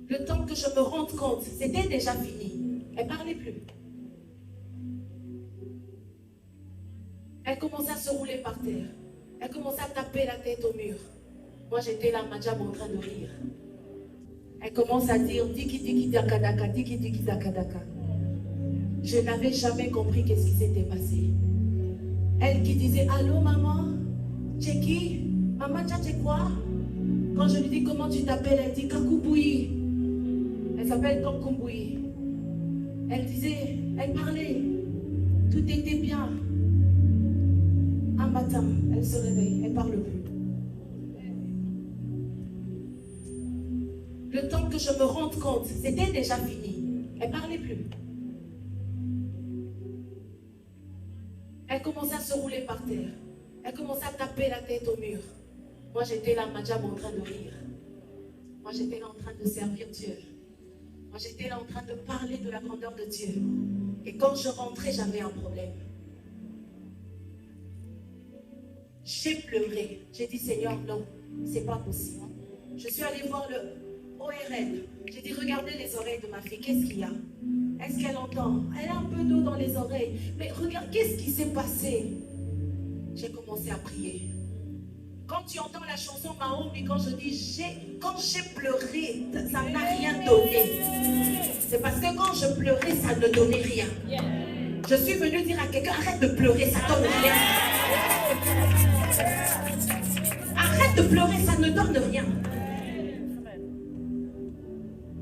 Le temps que je me rende compte, c'était déjà fini. Elle ne parlait plus. Elle commençait à se rouler par terre. Elle commençait à taper la tête au mur. Moi, j'étais là, Madjab, en train de rire. Elle commence à dire Diki Diki Dakadaka, Diki Diki Dakadaka. Je n'avais jamais compris qu'est-ce qui s'était passé. Elle qui disait allô maman, c'est qui? Maman, tu quoi? Quand je lui dis comment tu t'appelles, elle dit Kakouboui. Elle s'appelle Kakouboui. Elle disait, elle parlait, tout était bien. Un matin, elle se réveille, elle ne parle plus. Le temps que je me rende compte, c'était déjà fini. Elle ne parlait plus. Elle commençait à se rouler par terre. Elle commençait à taper la tête au mur. Moi, j'étais là, Madjab, en train de rire. Moi, j'étais là en train de servir Dieu. Moi, j'étais là en train de parler de la grandeur de Dieu. Et quand je rentrais, j'avais un problème. J'ai pleuré. J'ai dit, Seigneur, non, c'est pas possible. Je suis allée voir le ORL. J'ai dit, regardez les oreilles de ma fille. Qu'est-ce qu'il y a? Est-ce qu'elle entend? Elle a un peu d'eau dans les oreilles. Mais regarde, qu'est-ce qui s'est passé? J'ai commencé à prier. Quand tu entends la chanson Mahomi, quand je dis quand j'ai pleuré, ça n'a rien donné. C'est parce que quand je pleurais, ça ne donnait rien. Je suis venue dire à quelqu'un, arrête de pleurer, ça donne rien. Arrête de pleurer, ça ne donne rien.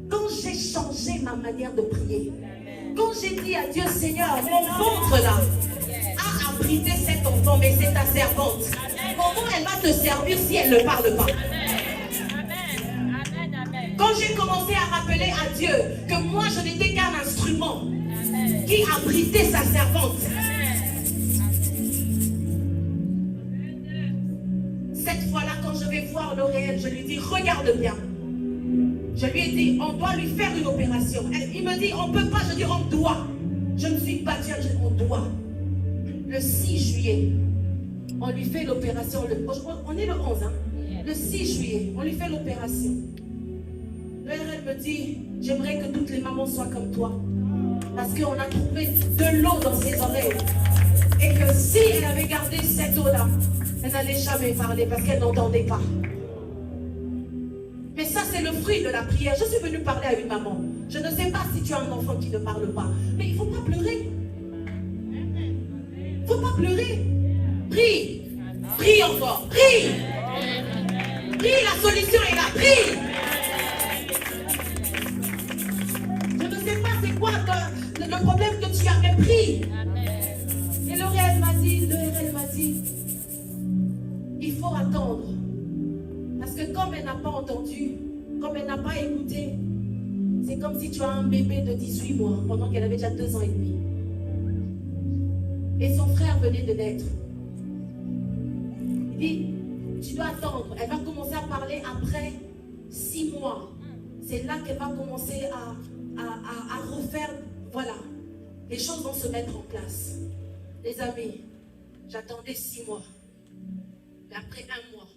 Quand j'ai changé ma manière de prier, quand j'ai dit à Dieu, Seigneur, mon ventre là a abrité cet enfant, mais c'est ta servante. Comment elle va te servir si elle ne parle pas? Quand j'ai commencé à rappeler à Dieu que moi je n'étais qu'un instrument qui abritait sa servante, cette fois-là, quand je vais voir L'Oréal, je lui dis, regarde bien. Je lui ai dit, on doit lui faire une opération. Il me dit, on ne peut pas. Je dis, on doit. Je me suis battue, je dis, on doit. Le 6 juillet, on lui fait l'opération. On est le 11, hein? Le 6 juillet, on lui fait l'opération. L'Oréal me dit, j'aimerais que toutes les mamans soient comme toi. Parce qu'on a trouvé de l'eau dans ses oreilles. Et que si elle avait gardé cette eau-là, elle n'allait jamais parler parce qu'elle n'entendait pas. Mais ça, c'est le fruit de la prière. Je suis venue parler à une maman. Je ne sais pas si tu as un enfant qui ne parle pas. Mais il ne faut pas pleurer. Il ne faut pas pleurer. Prie. Prie encore. Prie. Prie, la solution est là. Prie. Je ne sais pas c'est quoi le problème que tu as, mais prie. Et L'Oréal m'a dit, il faut attendre. Parce que comme elle n'a pas entendu, comme elle n'a pas écouté, c'est comme si tu as un bébé de 18 mois pendant qu'elle avait déjà 2 ans et demi. Et son frère venait de naître. Il dit, tu dois attendre. Elle va commencer à parler après 6 mois. C'est là qu'elle va commencer à refaire, voilà. Les choses vont se mettre en place. Les amis, j'attendais 6 mois. Mais après 1 mois,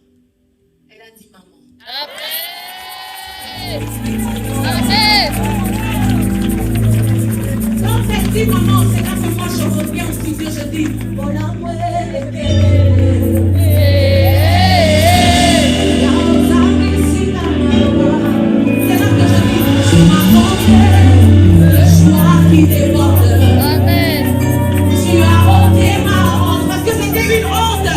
elle a dit maman. Amen. Quand elle dit maman, c'est là que moi je reviens au studio, je dis voilà, moi, qui déborde. Amen. Tu as ôté ma honte parce que c'était une honte.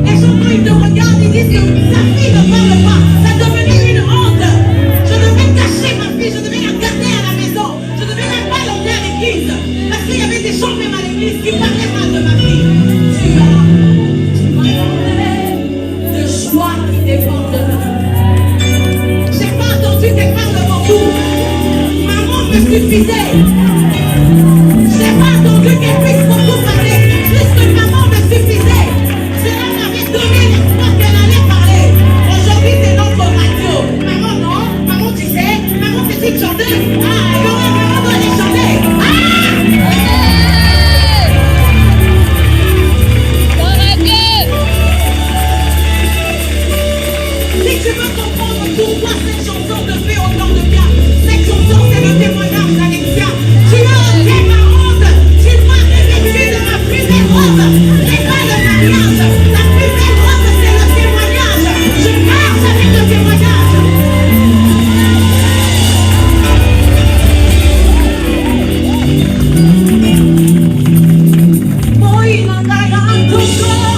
Les gens quand ils te regardent, ils disent que ta fille ne parle pas. Ça devenait une honte. Je devais cacher ma fille, je devais la garder à la maison. Je devais même pas l'emmener à l'église. Parce qu'il y avait des gens même à l'église qui parlaient mal de ma fille. Tu as encore.